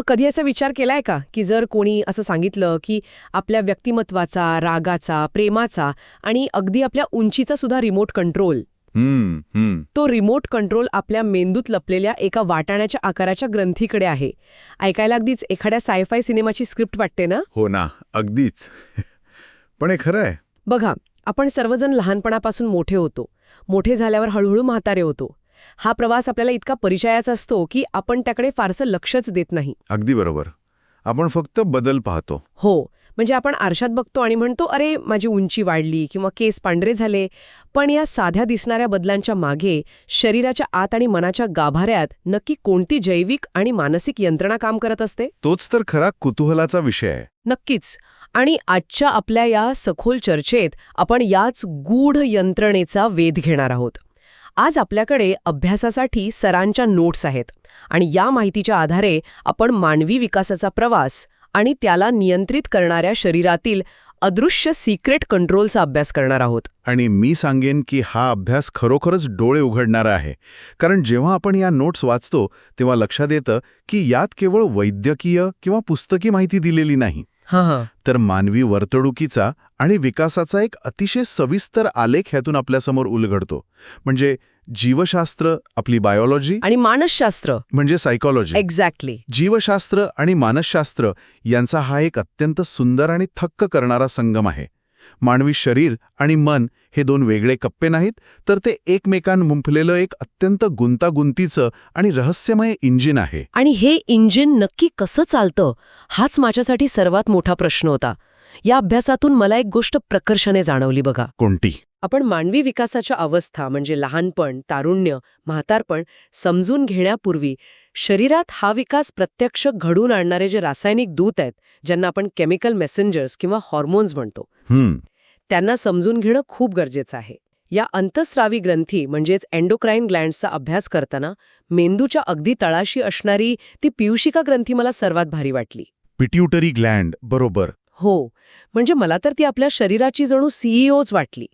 कधी असा विचार केलाय का की जर कोणी असं सांगितलं की आपल्या व्यक्तिमत्वाचा, रागाचा, प्रेमाचा आणि अगदी आपल्या उंचीचा सुद्धा रिमोट कंट्रोल, तो रिमोट कंट्रोल आपल्या मेंदूत लपलेल्या एका वाटाण्याच्या आकाराच्या ग्रंथीकडे आहे. ऐकायला अगदीच एखाद्या सायफाय सिनेमाची स्क्रिप्ट वाटते ना? हो ना, अगदीच. पण हे खरं आहे. बघा, आपण सर्वजण लहानपणापासून मोठे होतो. मोठे झाल्यावर हळूहळू म्हातारे होतो. हा प्रवास आपल्याला इतका परिचयाचा असतो की आपण त्याकडे फारसं लक्षच देत नाही. अगदी बरोबर. आपण फक्त बदल पाहतो. हो, म्हणजे आपण आरशात बघतो आणि म्हणतो, अरे माझी उंची वाढली किंवा केस पांढरे झाले. पण या साध्या दिसणाऱ्या बदलांच्या मागे शरीराच्या आत आणि मनाच्या गाभाऱ्यात नक्की कोणती जैविक आणि मानसिक यंत्रणा काम करत असते? तोच तर खरा कुतूहलाचा विषय आहे. नक्कीच. आणि आजच्या आपल्या या सखोल चर्चेत आपण याच गूढ यंत्रणेचा वेध घेणार आहोत. आज आपल्याकडे अभ्यासासाठी सरांच्या नोट्स आहेत आणि या माहितीच्या आधारे आपण मानवी विकासाचा प्रवास आणि त्याला नियंत्रित करणाऱ्या शरीरातील अदृश्य सिक्रेट कंट्रोलचा अभ्यास करणार आहोत. आणि मी सांगेन की हा अभ्यास खरोखरच डोळे उघडणारा आहे. कारण जेव्हा आपण या नोट्स वाचतो तेव्हा लक्षात येतं की यात केवळ वैद्यकीय किंवा पुस्तकी माहिती दिलेली नाही, तर मानवी वर्तणुकीचा आणि विकासाचा एक अतिशय सविस्तर आलेख ह्यातून आपल्यासमोर उलगडतो. म्हणजे जीवशास्त्र, आपली बायोलॉजी, आणि मानसशास्त्र म्हणजे सायकोलॉजी. एक्झॅक्टली. जीवशास्त्र आणि मानसशास्त्र यांचा हा एक अत्यंत सुंदर आणि थक्क करणारा संगम आहे. मानवी शरीर आणि मन हे दोन वेगळे कप्पे नाहीत, तर ते एकमेकांमुंफलेलं एक अत्यंत गुंतागुंतीचं आणि रहस्यमय इंजिन आहे. आणि हे इंजिन नक्की कसं चालतं, हाच माझ्यासाठी सर्वात मोठा प्रश्न होता. या अभ्यासातून मला एक गोष्ट प्रकर्षाने जाणवली बघा. कोणती? आपण मानवी विकासाच्या अवस्था म्हणजे लहानपण, तारुण्य, म्हातारपण समजून घेण्यापूर्वी शरीरात हा विकास प्रत्यक्ष घडून आणणारे जे रासायनिक दूत आहेत, ज्यांना आपण केमिकल मेसेंजर्स किंवा हॉर्मोन्स म्हणतो, त्यांना समजून घेणं खूप गरजेचं आहे. या अंतस्रावी ग्रंथी म्हणजेच एंडोक्राईन ग्लँड्सचा अभ्यास करताना मेंदूच्या अगदी तळाशी असणारी ती पियुषिका ग्रंथी मला सर्वात भारी वाटली. पिट्युटरी ग्लँड, बरोबर. हो, म्हणजे मला तर ती आपल्या शरीराची जणू सीईओच वाटली.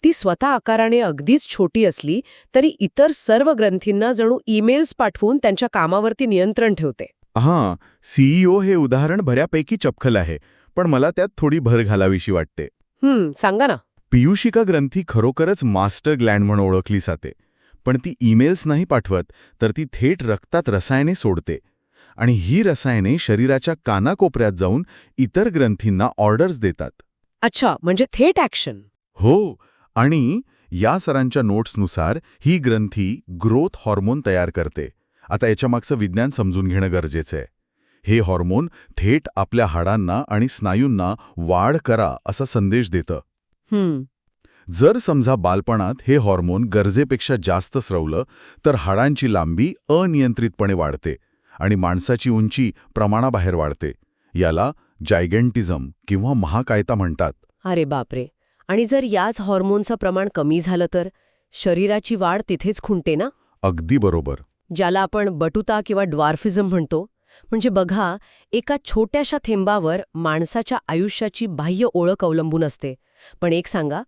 ती स्वतः आकाराने अगदीच छोटी असली तरी इतर सर्व ग्रंथींना जणू ईमेल्स पाठवून त्यांच्या कामावरती नियंत्रण ठेवते. हां, सीईओ हे उदाहरण बऱ्यापैकी चपखल आहे, पण मला त्यात थोडी भर घालावीशी वाटते. सांगा ना. पियुषिका ग्रंथी खरोखरच मास्टर ग्लँड म्हणून ओळखली जाते. पण ती ईमेल्स नाही पाठवत, तर ती थेट रक्तात रसायने सोडते. आणि ही रसायने शरीराच्या कानाकोपऱ्यात जाऊन इतर ग्रंथींना ऑर्डर्स देतात. अच्छा, म्हणजे थेट ॲक्शन. हो, आणि या सरांच्या नोट्सनुसार ही ग्रंथी ग्रोथ हॉर्मोन तयार करते. आता याच्यामागचं विज्ञान समजून घेणं गरजेचं आहे. हे हॉर्मोन थेट आपल्या हाडांना आणि स्नायूंना वाढ करा असा संदेश देतं. जर समजा बालपणात हे हॉर्मोन गरजेपेक्षा जास्त स्रवलं तर हाडांची लांबी अनियंत्रितपणे वाढते आणि माणसाची उंची प्रमाणाबाहेर वाढते. याला जायगेंटिझम किंवा महाकायता म्हणतात. अरे बापरे. आणि जर याच हॉर्मोनचं प्रमाण कमी झालं तर शरीराची वाढ तिथेच खुंटते ना? अगदी बरोबर. ज्याला आपण बटुता किंवा ड्वार्फिझम म्हणतो. म्हणजे बघा, एका छोट्याशा थेंबावर माणसाच्या आयुष्याची बाह्य ओळख अवलंबून असते. पण एक सांगा,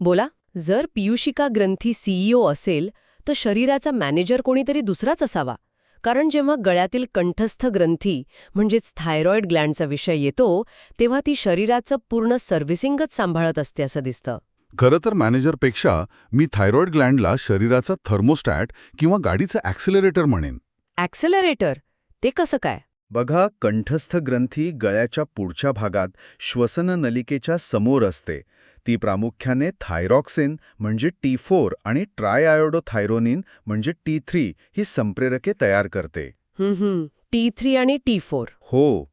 बोला, जर पियुषिका ग्रंथी सीईओ असेल तर शरीराचा मॅनेजर कोणीतरी दुसराच असावा. कारण जेव्हा गळ्यातील कंठस्थ ग्रंथी म्हणजेच थायरॉइड ग्लँडचा विषय येतो तेव्हा ती शरीराचं पूर्ण सर्व्हिसिंगच सांभाळत असते असं दिसतं. खरं तर मॅनेजरपेक्षा मी थायरॉइड ग्लँडला शरीराचा थर्मोस्टॅट किंवा गाडीचं ॲक्सिलरेटर म्हणेन. ॲक्सिलरेटर? ते कसं काय? बघा, कंठस्थ ग्रंथी गळ्याच्या पुढच्या भागात श्वसन नलिकेच्या समोर असते. ती प्रामुख्याने थायरॉक्सिन म्हणजे T4 आणि ट्रायआयोडोथायरोनिन म्हणजे T3 ही संप्रेरके तयार करते. T3 आणि T4. हो.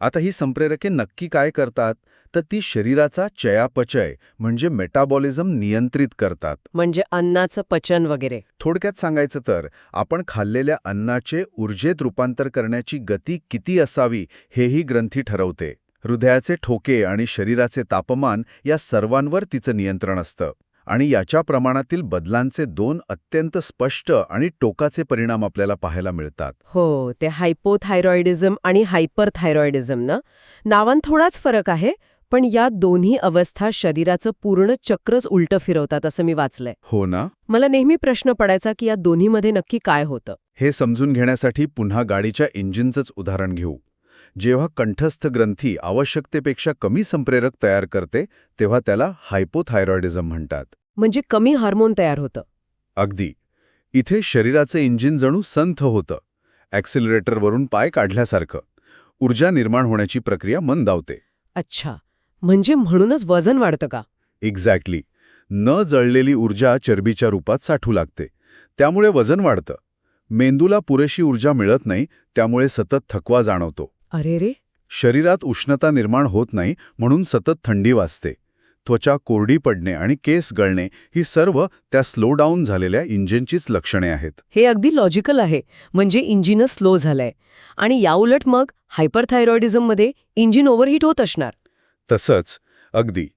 आता ही संप्रेरके नक्की काय करतात तर ती शरीराचा चयापचय म्हणजे मेटाबॉलिझम नियंत्रित करतात. म्हणजे अन्नाचं पचन वगैरे. थोडक्यात सांगायचं तर आपण खाल्लेल्या अन्नाचे ऊर्जेत रूपांतर करण्याची गती किती असावी हेही ग्रंथी ठरवते. हृदयाचे ठोके आणि शरीराचे तापमान या सर्वांवर तिचं नियंत्रण असतं. आणि याच्या प्रमाणातील बदलांचे दोन अत्यंत स्पष्ट आणि टोकाचे परिणाम आपल्याला पाहायला मिळतात. हो, ते हायपोथायरॉइडिझम आणि हायपरथायरॉइडिझम ना. नावांत थोडाच फरक आहे, पण या दोन्ही अवस्था शरीराचं पूर्ण चक्रच उलटं फिरवतात असं मी वाचलंय. हो ना? मला नेहमी प्रश्न पडायचा की या दोन्हीमध्ये नक्की काय होतं. हे समजून घेण्यासाठी पुन्हा गाडीच्या इंजिनचंच उदाहरण घेऊ. जेव्हा कंठस्थ ग्रंथी आवश्यकतेपेक्षा कमी संप्रेरक तयार करते तेव्हा त्याला हायपोथायरॉइडिझम म्हणतात. म्हणजे कमी हार्मोन तयार होतं. अगदी. इथे शरीराचं इंजिन जणू संथ होतं. ॲक्सिलरेटरवरून पाय काढल्यासारखं. ऊर्जा निर्माण होण्याची प्रक्रिया मंदावते. अच्छा, म्हणजे म्हणूनच वजन वाढतं का? एक्झॅक्टली. न जळलेली ऊर्जा चरबीच्या रूपात साठू लागते. त्यामुळे वजन वाढतं. मेंदूला पुरेशी ऊर्जा मिळत नाही, त्यामुळे सतत थकवा जाणवतो. अरे रे. शरीरात उष्णता निर्माण होत नाही म्हणून सतत थंडी वाजते. त्वचा कोरडी पडणे आणि केस गळणे ही सर्व त्या स्लो डाऊन झालेल्या इंजिनचीच लक्षणे आहेत. हे अगदी लॉजिकल आहे. म्हणजे इंजिनच स्लो झालंय. आणि याउलट मग हायपरथायरॉइडिझममध्ये इंजिन ओव्हरहीट होत असणार. तसंच. अगदी.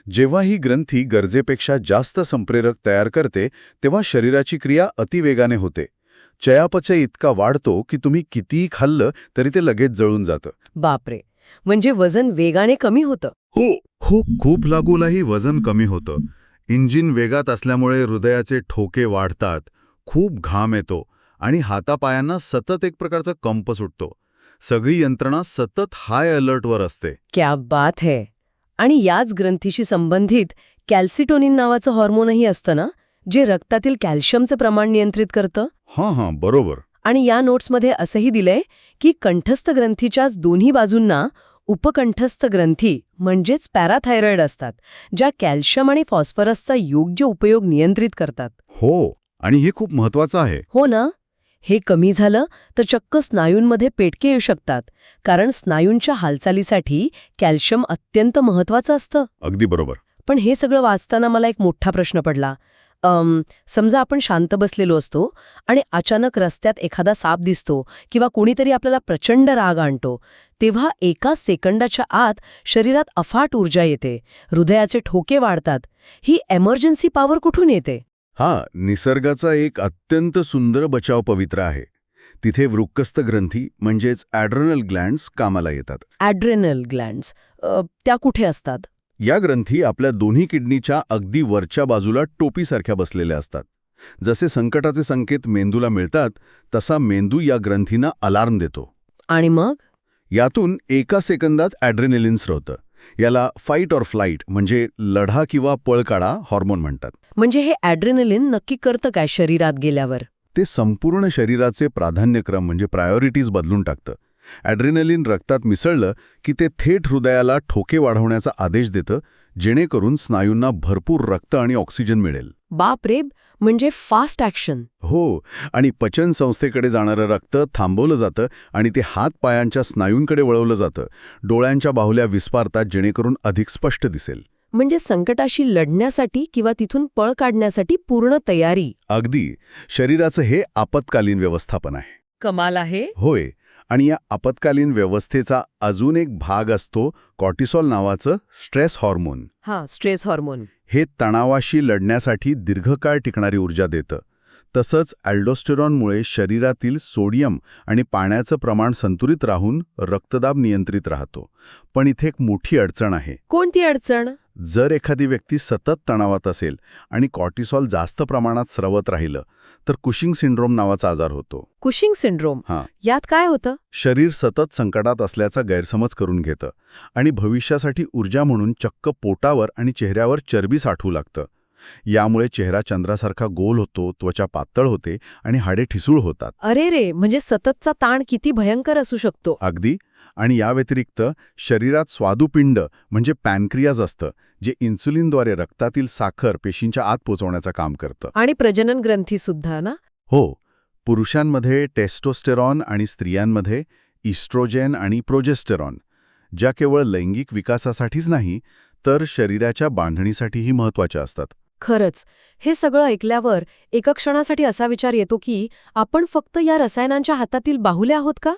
जेव्हा ही ग्रंथी गरजेपेक्षा जास्त संप्रेरक तयार करते तेव्हा शरीराची क्रिया अतिवेगाने होते. चयापचय इतका वाढतो की तुम्ही कितीही खाल्लं तरी ते लगेच जळून जातं. बापरे. म्हणजे वजन वेगाने कमी होतं. हो, खूप लागूनही वजन कमी होतं. इंजिन वेगात असल्यामुळे हृदयाचे ठोके वाढतात, खूप घाम येतो आणि हातापायांना सतत एक प्रकारचा कंप सुटतो. सगळी यंत्रणा सतत हाय अलर्टवर असते. क्या बात है. आणि याच ग्रंथीशी संबंधित कॅल्सिटोनिन नावाचं हॉर्मोनही असतं ना, जे रक्तातील कॅल्शियमचं प्रमाण नियंत्रित करतं. हां, बरोबर. आणि या नोट्समध्ये असंही दिलंय की कंठस्थ ग्रंथीच्याच दोन्ही बाजूंना उपकंठस्थ ग्रंथी म्हणजेच पॅराथायरॉइड असतात, ज्या कॅल्शियम आणि फॉस्फरसचा योग्य उपयोग नियंत्रित करतात. हो, आणि हे खूप महत्वाचं आहे. हो ना. हे कमी झालं तर चक्क स्नायूंमध्ये पेटके येऊ शकतात, कारण स्नायूंच्या हालचालीसाठी कॅल्शियम अत्यंत महत्वाचं असतं. अगदी बरोबर. पण हे सगळं वाचताना मला एक मोठा प्रश्न पडला. समजा आपण शांत बसलेलो असतो आणि अचानक रस्त्यात एखादा साप दिसतो किंवा कोणीतरी आपल्याला प्रचंड राग आणतो, तेव्हा एका सेकंदाच्या आत शरीरात अफाट ऊर्जा येते, हृदयाचे ठोके वाढतात. ही एमर्जन्सी पॉवर कुठून येते? निसर्गाचा एक अत्यंत सुंदर बचाव पवित्र आहे. तिथे वृक्कस्थ ग्रंथी म्हणजेच ॲड्रेनल ग्लँड्स कामाला येतात. ॲड्रेनल ग्लँड्स त्या कुठे असतात? या ग्रंथी आपल्या दोन्ही किडनीच्या अगदी वरच्या बाजूला टोपीसारख्या बसलेल्या असतात. जसे संकटाचे संकेत मेंदूला मिळतात तसा मेंदू या ग्रंथींना अलार्म देतो. आणि मग यातून एका सेकंदात ॲड्रेनलिन स्रवतं. याला फाईट ऑर फ्लाईट म्हणजे लढा किंवा पळ काढा हॉर्मोन म्हणतात. म्हणजे हे ॲड्रेनलिन नक्की करतं काय शरीरात गेल्यावर? ते संपूर्ण शरीराचे प्राधान्यक्रम म्हणजे प्रायोरिटीज बदलून टाकतं. ॲड्रेनलिन रक्तात मिसळलं की ते थेट हृदयाला ठोके वाढवण्याचा आदेश देतं, जेणेकरून स्नायूंना भरपूर रक्त आणि ऑक्सिजन मिळेल. बाप रे. म्हणजे फास्ट ॲक्शन. हो, आणि पचन संस्थेकडे जाणारं रक्त थांबवलं जातं आणि ते हात-पायांच्या स्नायूंकडे वळवलं जातं. डोळ्यांच्या बाहुल्या विस्फारतात जेणेकरून अधिक स्पष्ट दिसेल. म्हणजे संकटाशी लढण्यासाठी किंवा तिथून पळ काढण्यासाठी पूर्ण तयारी. अगदी. शरीराचं हे आपत्कालीन व्यवस्थापन आहे. कमाल आहे. होय. आणि या आपत्कालीन व्यवस्थेचा अजून एक भाग असतो कॉर्टिसॉल नावाचं स्ट्रेस हॉर्मोन. Stress hormone. हे तणावाशी लढण्यासाठी दीर्घकाळ टिकणारी ऊर्जा देतं. तसंच अल्डोस्टेरॉनमुळे शरीरातील सोडियम आणि पाण्याचं प्रमाण संतुलित राहून रक्तदाब नियंत्रित राहतो. पण इथे एक मोठी अडचण आहे. कोणती अडचण? जर एखादी व्यक्ती सतत तणावात असेल आणि कॉर्टिसॉल जास्त प्रमाणात स्रवत राहिलं तर कुशिंग सिंड्रोम नावाचा आजार होतो. Cushing syndrome. यात काय होतं? शरीर सतत संकटात असल्याचा गैरसमज करून घेतं आणि भविष्यासाठी ऊर्जा म्हणून चक्क पोटावर आणि चेहऱ्यावर चरबी साठवू लागतं. यामुळे चेहरा चंद्रासारखा गोल होतो, त्वचा पातळ होते आणि हाडे ठिसूळ होतात. अरे रे. म्हणजे सततचा ताण किती भयंकर असू शकतो. अगदी. आणि या व्यतिरिक्त शरीरात स्वादुपिंड म्हणजे पॅनक्रियाज असतं, जे इन्सुलिनद्वारे रक्तातील साखर पेशींच्या आत पोचवण्याचं काम करतं. आणि प्रजनन ग्रंथी सुद्धा ना? हो. पुरुषांमध्ये टेस्टोस्टेरॉन आणि स्त्रियांमध्ये इस्ट्रोजेन आणि प्रोजेस्टेरॉन, ज्या केवळ लैंगिक विकासासाठीच नाही तर शरीराच्या बांधणीसाठीही महत्त्वाच्या असतात. खरंच. हे सगळं ऐकल्यावर एका क्षणासाठी असा विचार येतो की आपण फक्त या रसायनांच्या हातातील बाहुले आहोत का?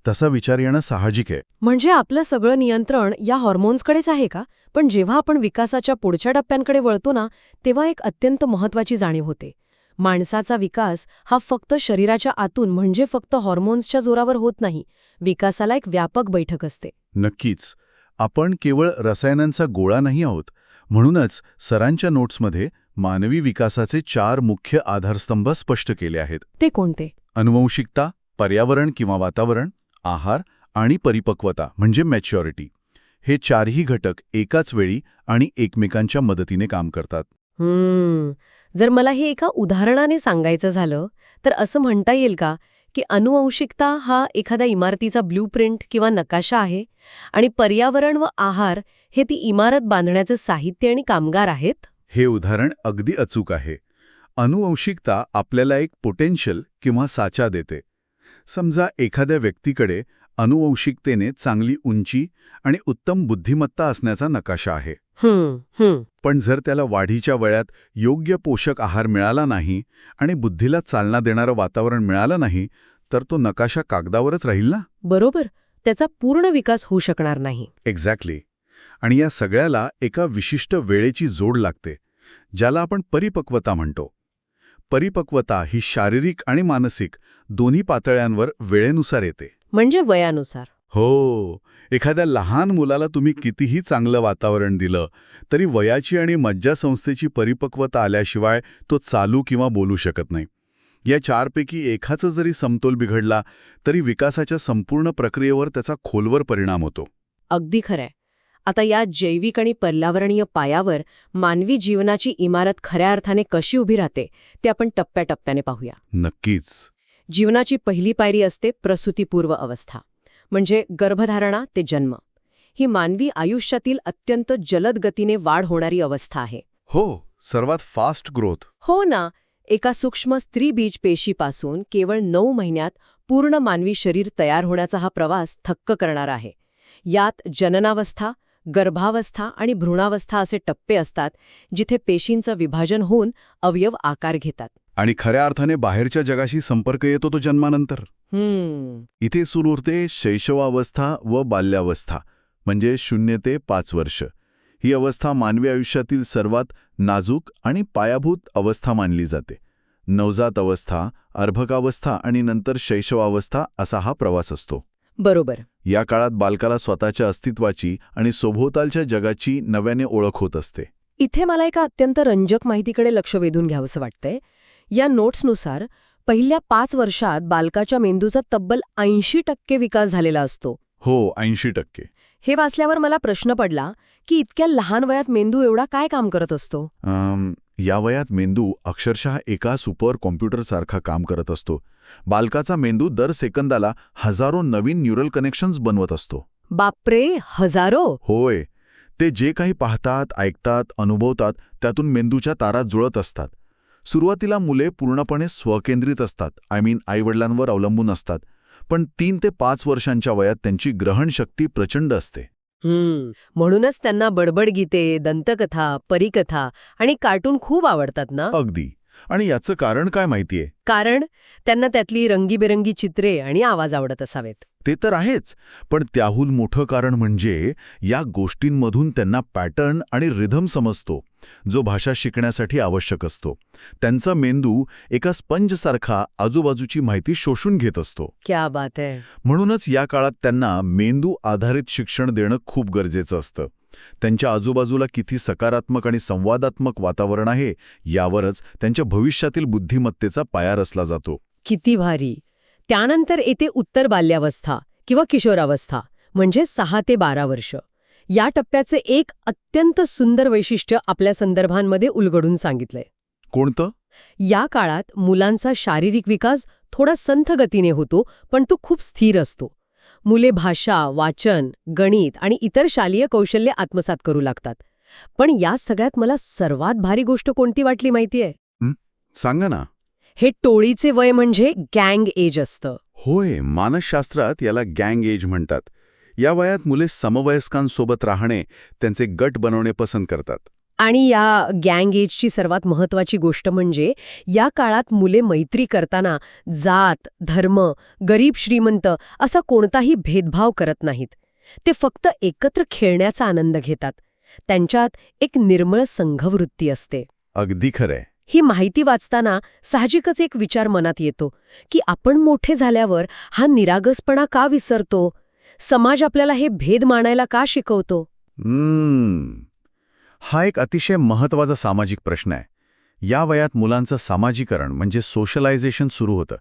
तसा विचार येणं साहजिक आहे. म्हणजे आपलं सगळं नियंत्रण या हॉर्मोन्सकडेच आहे का? पण जेव्हा आपण विकासाच्या पुढच्या टप्प्यांकडे वळतो ना, तेव्हा एक अत्यंत महत्त्वाची जाणीव होते. माणसाचा विकास हा फक्त शरीराच्या आतून म्हणजे फक्त हॉर्मोन्सच्या जोरावर होत नाही. विकासाला एक व्यापक बैठक असते. नक्कीच. आपण केवळ रसायनांचा गोळा नाही आहोत. म्हणूनच सरांच्या नोट्समध्ये मानवी विकासाचे 4 मुख्य आधारस्तंभ स्पष्ट केले आहेत. ते कोणते? अनुवंशिकता, पर्यावरण किंवा वातावरण, आहार आणि परिपक्वता म्हणजे मॅच्युरिटी. हे 4ही घटक एकाच वेळी आणि एकमेकांच्या मदतीने काम करतात. जर मला हे एका उदाहरणाने सांगायचं झालं तर असं म्हणता येईल का की अनुवंशिकता हा एखाद्या इमारतीचा ब्लूप्रिंट किंवा नकाशा आहे आणि पर्यावरण व आहार हे ती इमारत बांधण्याचे साहित्य आणि कामगार आहेत? हे उदाहरण अगदी अचूक आहे. अनुवंशिकता आपल्याला एक पोटेन्शियल किंवा साचा देते. समजा एखाद्या व्यक्तीकडे अनुवंशिकतेने चांगली उंची आणि उत्तम बुद्धिमत्ता असण्याचा नकाशा आहे. पण जर त्याला वाढीच्या वयात योग्य पोषक आहार मिळाला नाही आणि बुद्धीला चालना देणारं वातावरण मिळालं नाही तर तो नकाशा कागदावरच राहील ना. बरोबर, त्याचा पूर्ण विकास होऊ शकणार नाही. एक्झॅक्टली. आणि या सगळ्याला एका विशिष्ट वेळेची जोड लागते, ज्याला आपण परिपक्वता म्हणतो. परिपक्वता ही शारीरिक आणि मानसिक दोन्ही पातळ्यांवर वेळेनुसार येते. म्हणजे वयानुसार? हो. एखाद्या लहान मुलाला तुम्ही कितीही चांगलं वातावरण दिलं तरी वयाची आणि मज्जासंस्थेची परिपक्वता आल्याशिवाय तो चालू किंवा बोलू शकत नाही. या 4पैकी एकाचा जरी समतोल बिघडला तरी विकासाच्या संपूर्ण प्रक्रियेवर त्याचा खोलवर परिणाम होतो. अगदी खरंय. आता या जैविक आणि पर्यावरणीय पायावर मानवी जीवनाची इमारत खऱ्या अर्थाने कशी उभी राहते ते आपण टप्प्याटप्प्याने पाहूया. नक्कीच. जीवनाची पहिली पायरी असते प्रसूतीपूर्व अवस्था, म्हणजे गर्भधारणा ते जन्म. ही मानवी आयुष्यातील अत्यंत जलद गतीने वाढ होणारी अवस्था आहे. हो, सर्वात फास्ट ग्रोथ. हो ना. एका सूक्ष्म स्त्रीबीज पेशीपासून केवळ 9 महिन्यात पूर्ण मानवी शरीर तयार होण्याचा हा प्रवास थक्क करणारा आहे. यात जननावस्था, गर्भावस्था आणि भ्रूणावस्था असे टप्पे असतात जिथे पेशींचं विभाजन होऊन अवयव आकार घेतात. आणि खऱ्या अर्थाने बाहेरच्या जगाशी संपर्क येतो तो जन्मानंतर. इथे सुरू होते शैशवावस्था व बाल्यावस्था, म्हणजे 0 ते 5 वर्ष. ही अवस्था मानवी आयुष्यातील सर्वात नाजूक आणि पायाभूत अवस्था मानली जाते. नवजात अवस्था, अर्भकावस्था आणि नंतर शैशवावस्था असा हा प्रवास असतो. बरोबर. या काळात बालकाला स्वतःच्या अस्तित्वाची आणि सभोवतालच्या जगाची नव्याने ओळख होत असते. इथे मला एका अत्यंत रंजक माहितीकडे लक्ष वेधून घ्यावंसं वाटतंय. या नोट्सनुसार पहिल्या 5 वर्षात बालकाच्या मेंदूचा तब्बल 80% विकास झालेला असतो. हो, 80%. हे वाचल्यावर मला प्रश्न पडला की इतक्या लहान वयात मेंदू एवढा काय काम करत असतो? या वयात मेंदू अक्षरशः एका सुपर कॉम्प्युटरसारखा काम करत असतो. बालकाचा मेंदू दर सेकंदाला हजारो नवीन न्यूरल कनेक्शन्स बनवत असतो. बापरे, हजारो? होय. ते जे काही पाहतात, ऐकतात, अनुभवतात त्यातून मेंदूच्या तारा जुळत असतात. सुरुवातीला मुले पूर्णपणे स्वकेंद्रित असतात, आईवडिलांवर अवलंबून असतात. पण 3 ते 5 वर्षांच्या वयात त्यांची ग्रहणशक्ती प्रचंड असते. म्हणूनच त्यांना बडबड गीते, दंतकथा, परिकथा आणि कार्टून खूप आवडतात ना? अगदी. आणि याचं कारण काय माहितीये? कारण त्यांना त्यातली रंगीबेरंगी चित्रे आणि आवाज आवडत असावेत. ते तर आहेच, पण त्याहून मोठं कारण म्हणजे या गोष्टींमधून त्यांना पॅटर्न आणि रिधम समजतो, जो भाषा शिकण्यासाठी आवश्यक असतो. त्यांचा मेंदू एका स्पंजसारखा आजूबाजूची माहिती शोषून घेत असतो. क्या बात आहे. म्हणूनच या काळात त्यांना मेंदू आधारित शिक्षण देणं खूप गरजेचं असतं. त्यांच्या आजूबाजूला किती सकारात्मक आणि संवादात्मक वातावरण आहे यावरच त्यांच्या भविष्यातील बुद्धिमत्तेचा पाया रचला जातो. किती भारी. त्यानंतर येते उत्तर बाल्यावस्था किंवा किशोरावस्था, म्हणजे 6 ते 12 वर्ष. या टप्प्याचे एक अत्यंत सुंदर वैशिष्ट्य आपल्या संदर्भांमध्ये उलगडून सांगितलंय. कोणतं? या काळात मुलांचा शारीरिक विकास थोडा संथ गतीने होतो, पण तो खूप स्थिर असतो. मुले भाषा, वाचन, गणित आणि इतर शालेय कौशल्य आत्मसात करू लागतात. पण या सगळ्यात मला सर्वात भारी गोष्ट कोणती वाटली माहितीये? सांगा ना. हे टोळीचे वय म्हणजे गँग एज असतं. होय, मानसशास्त्रात याला गँग एज म्हणतात. या वयात मुले समवयस्कांसोबत राहणे, त्यांचे गट बनवणे पसंत करतात. आणि या गँग एजची सर्वात महत्त्वाची गोष्ट म्हणजे या काळात मुले मैत्री करताना जात, धर्म, गरीब श्रीमंत असा कोणताही भेदभाव करत नाहीत. ते फक्त एकत्र खेळण्याचा आनंद घेतात. त्यांच्यात एक निर्मळ संघवृत्ती असते. अगदी खरंय. ही माहिती वाचताना साहजिकच एक विचार मनात येतो की आपण मोठे झाल्यावर हा निरागसपणा का विसरतो? समाज आपल्याला हे भेद मानायला का शिकवतो? हा एक अतिशय महत्त्वाचा सामाजिक प्रश्न आहे. या वयात मुलांचं सामाजीकरण म्हणजे सोशलायझेशन सुरू होतं.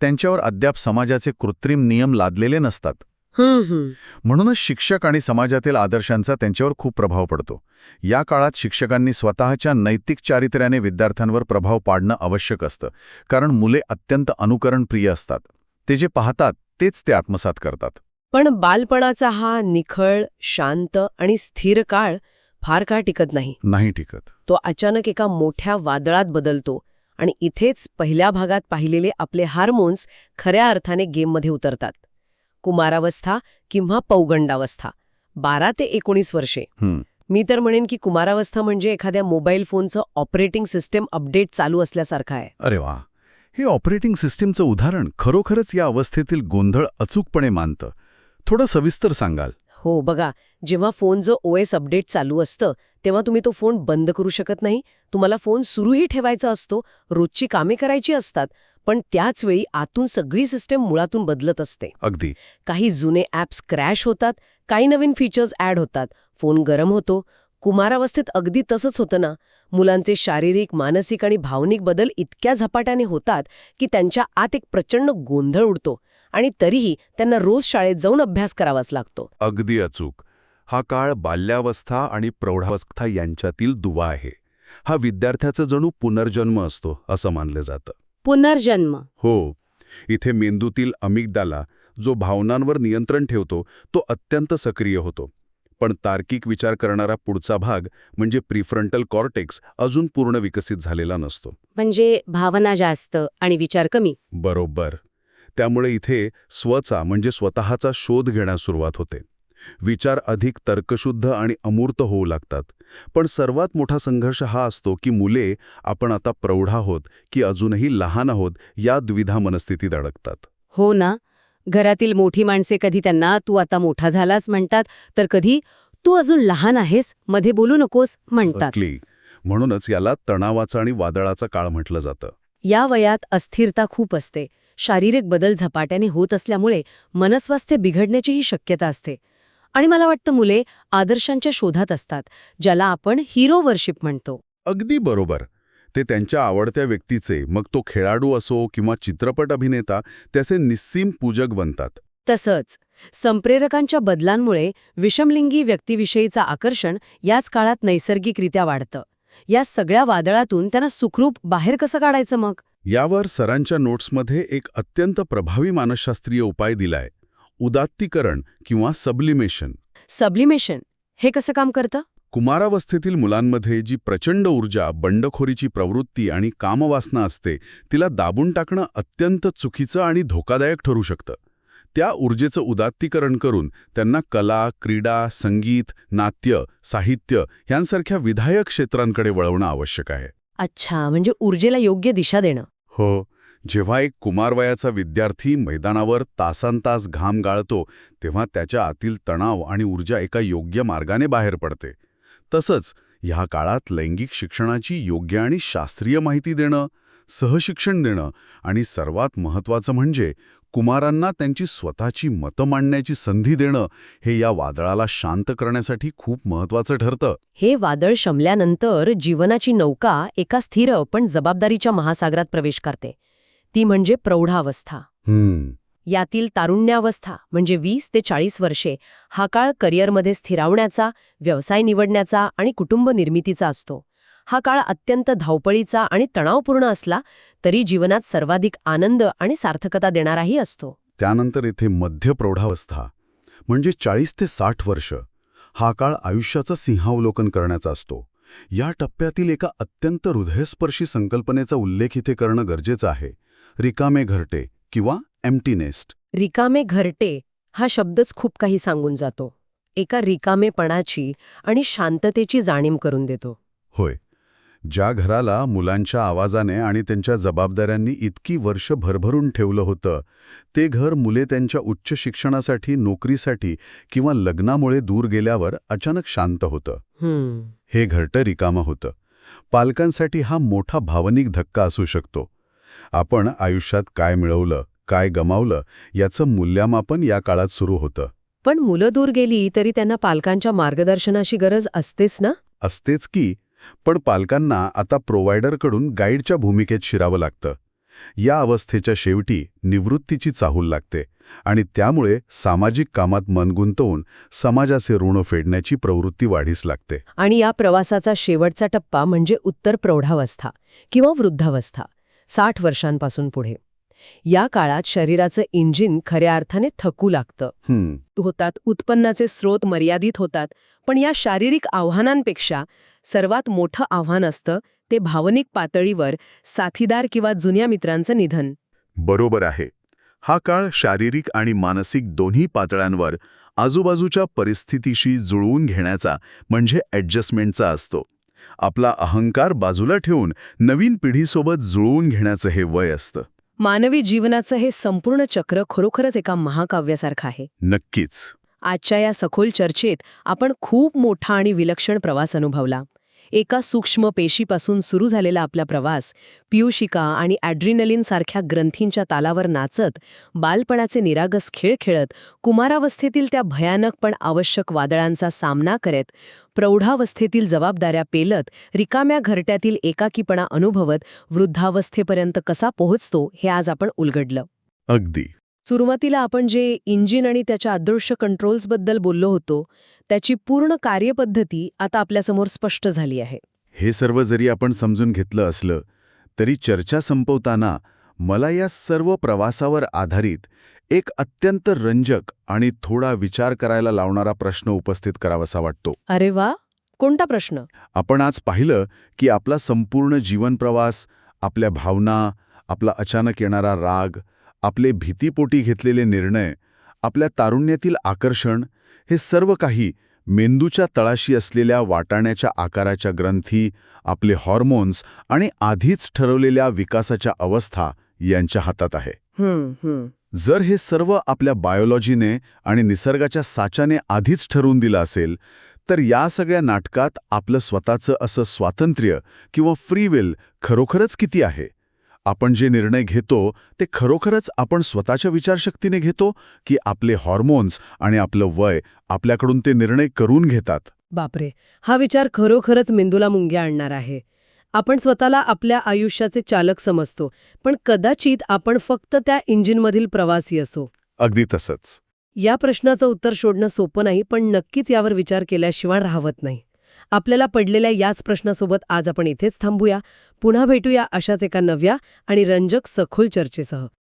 त्यांच्यावर अद्याप समाजाचे कृत्रिम नियम लादलेले नसतात. म्हणूनच शिक्षक आणि समाजातील आदर्शांचा त्यांच्यावर खूप प्रभाव पडतो. या काळात शिक्षकांनी स्वतःच्या नैतिक चारित्र्याने विद्यार्थ्यांवर प्रभाव पाडणं आवश्यक असतं, कारण मुले अत्यंत अनुकरणप्रिय असतात. ते जे पाहतात तेच ते आत्मसात करतात. पण बालपणाचा हा निखळ, शांत आणि स्थिर काळ फार काळ टिकत नाही टिकत. तो अचानक एका मोठ्या वादळात बदलतो आणि इथेच पहिल्या भागात पाहिलेले आपले हार्मोन्स खऱ्या अर्थाने गेममध्ये उतरतात. कुमारावस्था किंवा पौगंडावस्था, 12 ते 19 वर्षे. मी तर म्हणेन की कुमारावस्था म्हणजे एखाद्या मोबाईल फोनचं ऑपरेटिंग सिस्टम अपडेट चालू असल्यासारखं आहे. अरे वा, हे ऑपरेटिंग सिस्टीमचं उदाहरण खरोखरच या अवस्थेतील गोंधळ अचूकपणे मानतं. थोडं सविस्तर सांगाल? हो, बघा, जेव्हा फोनचं OS अपडेट चालू असतं तेव्हा तुम्ही तो फोन बंद करू शकत नाही. तुम्हाला फोन सुरूही ठेवायचा असतो, रोजची कामे करायची असतात, पण त्याच वेळी आतून सगळी सिस्टम मुळातून बदलत असते. अगदी. काही जुने ॲप्स क्रॅश होतात, काही नवीन फीचर्स ॲड होतात, फोन गरम होतो. कुमारावस्थेत अगदी तसंच होतं ना. मुलांचे शारीरिक, मानसिक आणि भावनिक बदल इतक्या झपाट्याने होतात की त्यांच्या आत एक प्रचंड गोंधळ उडतो आणि तरीही त्यांना रोज शाळेत जाऊन अभ्यास करावाच लागतो. अगदी अचूक. हा काळ बाल्यावस्था आणि प्रौढावस्था यांच्यातील दुवा आहे. हा विद्यार्थ्याचा जणू पुनर्जन्म असतो असं मानलं जातं. पुनर्जन्म? हो. इथे मेंदूतील अमिगडाला, जो भावनांवर नियंत्रण ठेवतो, तो अत्यंत सक्रिय होतो. पण तार्किक विचार करणारा पुढचा भाग म्हणजे प्रीफ्रंटल कॉर्टेक्स अजून पूर्ण विकसित झालेला नसतो. म्हणजे भावना जास्त आणि विचार कमी. बरोबर. त्यामुळे इथे स्वचा म्हणजे स्वतःचा शोध घेण्यास सुरुवात होते. विचार अधिक तर्कशुद्ध आणि अमूर्त होऊ लागतात. पण सर्वात मोठा संघर्ष हा असतो की मुले, आपण आता प्रौढ आहोत की अजूनही लहान आहोत, या द्विधा मनस्थितीत अडकतात. हो ना. घरातील मोठी माणसे कधी त्यांना तू आता मोठा झालास म्हणतात, तर कधी तू अजून लहान आहेस, मध्ये बोलू नकोस म्हणतात. म्हणूनच याला तणावाचा आणि वादळाचा काळ म्हटलं जातं. या वयात अस्थिरता खूप असते. शारीरिक बदल झपाट्याने होत असल्यामुळे मनस्वास्थ्य बिघडण्याचीही शक्यता असते. आणि मला वाटतं मुले आदर्शांच्या शोधात असतात, ज्याला आपण हिरो वर्शिप म्हणतो. अगदी बरोबर. ते त्यांच्या आवडत्या व्यक्तीचे, मग तो खेळाडू असो किंवा चित्रपट अभिनेता, त्याचे निस्सीम पूजक बनतात. तसंच संप्रेरकांच्या बदलांमुळे विषमलिंगी व्यक्तीविषयीचं आकर्षण याच काळात नैसर्गिकरित्या वाढतं. या सगळ्या वादळातून त्यांना सुखरूप बाहेर कसं काढायचं मग? यावर सरांच्या नोट्समध्ये एक अत्यंत प्रभावी मानसशास्त्रीय उपाय दिलाय: उदात्तीकरण किंवा सब्लिमेशन. सब्लिमेशन हे कसं काम करतं? कुमारावस्थेतील मुलांमध्ये जी प्रचंड ऊर्जा, बंडखोरीची प्रवृत्ती आणि कामवासना असते, तिला दाबून टाकणं अत्यंत चुकीचं आणि धोकादायक ठरू शकतं. त्या ऊर्जेचं उदात्तीकरण करून त्यांना कला, क्रीडा, संगीत, नाट्य, साहित्य यांसारख्या विधायक क्षेत्रांकडे वळवणं आवश्यक आहे. अच्छा, म्हणजे ऊर्जेला योग्य दिशा देणं. हो. जेव्हा एक कुमारवयाचा विद्यार्थी मैदानावर तासनतास घाम गाळतो, तेव्हा त्याच्या आतील तणाव आणि ऊर्जा एका योग्य मार्गाने बाहेर पडते. तसंच ह्या काळात लैंगिक शिक्षणाची योग्य आणि शास्त्रीय माहिती देणं, सहशिक्षण देणं आणि सर्वात महत्त्वाचं म्हणजे कुमारांना त्यांची स्वतःची मतं मांडण्याची संधी देणं, हे या वादळाला शांत करण्यासाठी खूप महत्त्वाचं ठरतं. हे वादळ शमल्यानंतर जीवनाची नौका एका स्थिर पण जबाबदारीच्या महासागरात प्रवेश करते. ती म्हणजे प्रौढावस्था. यातील तारुण्यावस्था म्हणजे 20 ते 40 वर्षे हा काळ करिअरमध्ये स्थिरावण्याचा, व्यवसाय निवडण्याचा आणि कुटुंब निर्मितीचा असतो. हा काळ अत्यंत धावपळीचा आणि तणावपूर्ण असला तरी जीवनात सर्वाधिक आनंद आणि सार्थकता देणाराही असतो. त्यानंतर इथे मध्य प्रौढावस्था म्हणजे 40 ते 60 वर्ष. हा काळ आयुष्याचं सिंहावलोकन करण्याचा असतो. या टप्प्यातील एका अत्यंत हृदयस्पर्शी संकल्पनेचा उल्लेख इथे करणं गरजेचं आहे: रिकामे घरटे किंवा एम्प्टी नेस्ट. रिकामे घरटे हा शब्दच खूप काही सांगून जातो. एका रिकामेपणाची आणि शांततेची जाणीव करून देतो. होय. ज्या घराला मुलांच्या आवाजाने आणि त्यांच्या जबाबदाऱ्यांनी इतकी वर्ष भरभरून ठेवलं होतं, ते घर मुले त्यांच्या उच्च शिक्षणासाठी, नोकरीसाठी किंवा लग्नामुळे दूर गेल्यावर अचानक शांत होतं. हे घरटं रिकामं होतं. पालकांसाठी हा मोठा भावनिक धक्का असू शकतो. आपण आयुष्यात काय मिळवलं, काय गमावलं याचं मूल्यमापन या काळात सुरू होतं. पण मुलं दूर गेली तरी त्यांना पालकांच्या मार्गदर्शनाची गरज असतेच ना? असतेच की, पण पालकांना आता प्रोव्हायडरकडून गाईडच्या भूमिकेत शिरावं लागतं. या अवस्थेच्या शेवटी निवृत्तीची चाहूल लागते आणि त्यामुळे सामाजिक कामात मन गुंतवून समाजाचे ऋण फेडण्याची प्रवृत्ती वाढीस लागते. आणि या प्रवासाचा शेवटचा टप्पा म्हणजे उत्तर प्रौढावस्था किंवा वृद्धावस्था, 60 वर्षांपासून पुढे. या काळात शरीराचं इंजिन खऱ्या अर्थाने थकू लागतं. होतात, उत्पन्नाचे स्रोत मर्यादित होतात, पण या शारीरिक आव्हानांपेक्षा सर्वात मोठं आव्हान असतं ते भावनिक पातळीवर साथीदार किंवा जुन्या मित्रांचं निधन. बरोबर आहे. हा काळ शारीरिक आणि मानसिक दोन्ही पातळ्यांवर आजूबाजूच्या परिस्थितीशी जुळवून घेण्याचा म्हणजे ॲडजस्टमेंटचा असतो. आपला अहंकार बाजूला ठेवून नवीन पिढीसोबत जुळवून घेण्याचं हे वय असतं. मानवी जीवनाचं हे संपूर्ण चक्र खरोखरच एका महाकाव्यासारखं आहे. नक्कीच. आजच्या या सखोल चर्चेत आपण खूप मोठा आणि विलक्षण प्रवास अनुभवला. एका सूक्ष्म पेशीपासून सुरू झालेला आपला प्रवास पियुषिका आणि ॲड्रिनलिन सारख्या ग्रंथींच्या तालावर नाचत, बालपणाचे निरागस खेळ खेळत, कुमारावस्थेतील त्या भयानक पण आवश्यक वादळांचा सामना करत, प्रौढावस्थेतील जबाबदाऱ्या पेलत, रिकाम्या घरट्यातील एकाकीपणा अनुभवत वृद्धावस्थेपर्यंत कसा पोहोचतो हे आज आपण उलगडलं. अगदी. सुरुवातीला आपण जे इंजिन आणि त्याच्या अदृश्य कंट्रोल्सबद्दल बोललो होतो, त्याची पूर्ण कार्यपद्धती आता आपल्यासमोर स्पष्ट झाली आहे. हे सर्व जरी आपण समजून घेतलं असलं तरी चर्चा संपवताना मला या सर्व प्रवासावर आधारित एक अत्यंत रंजक आणि थोडा विचार करायला लावणारा प्रश्न उपस्थित करावासा वाटतो. अरे वा, कोणता प्रश्न? आपण आज पाहिलं की आपला संपूर्ण जीवनप्रवास, आपल्या भावना, आपला अचानक येणारा राग, आपले भीतीपोटी घेतलेले निर्णय, आपल्या तारुण्यातील आकर्षण, हे सर्व काही मेंदूच्या तळाशी असलेल्या वाटाण्याच्या आकाराच्या ग्रंथी, आपले हॉर्मोन्स आणि आधीच ठरवलेल्या विकासाच्या अवस्था यांच्या हातात आहे. जर हे सर्व आपल्या बायोलॉजीने आणि निसर्गाच्या साच्याने आधीच ठरवून दिलं असेल, तर या सगळ्या नाटकात आपलं स्वतःचं असं स्वातंत्र्य किंवा फ्री विल खरोखरच किती आहे? आपण जे निर्णय घेतो ते खरोखरच आपण स्वतःच्या विचारशक्तीने घेतो की आपले हॉर्मोन्स आणि आपलं वय आपल्याकडून ते निर्णय करून घेतात? बापरे, हा विचार खरोखरच मेंदूला मुंग्या आणणार आहे. आपण स्वतःला आपल्या आयुष्याचे चालक समजतो, पण कदाचित आपण फक्त त्या इंजिनमधील प्रवासी असो. अगदी तसंच. या प्रश्नाचं उत्तर शोधणं सोपं नाही, पण नक्कीच यावर विचार केल्याशिवाय राहवत नाही. आपल्याला पडलेल्या याच प्रश्नासोबत आज आपण इथेच थांबूया. पुन्हा भेटूया अशाच एका नव्या आणि रंजक सखोल चर्चेसह.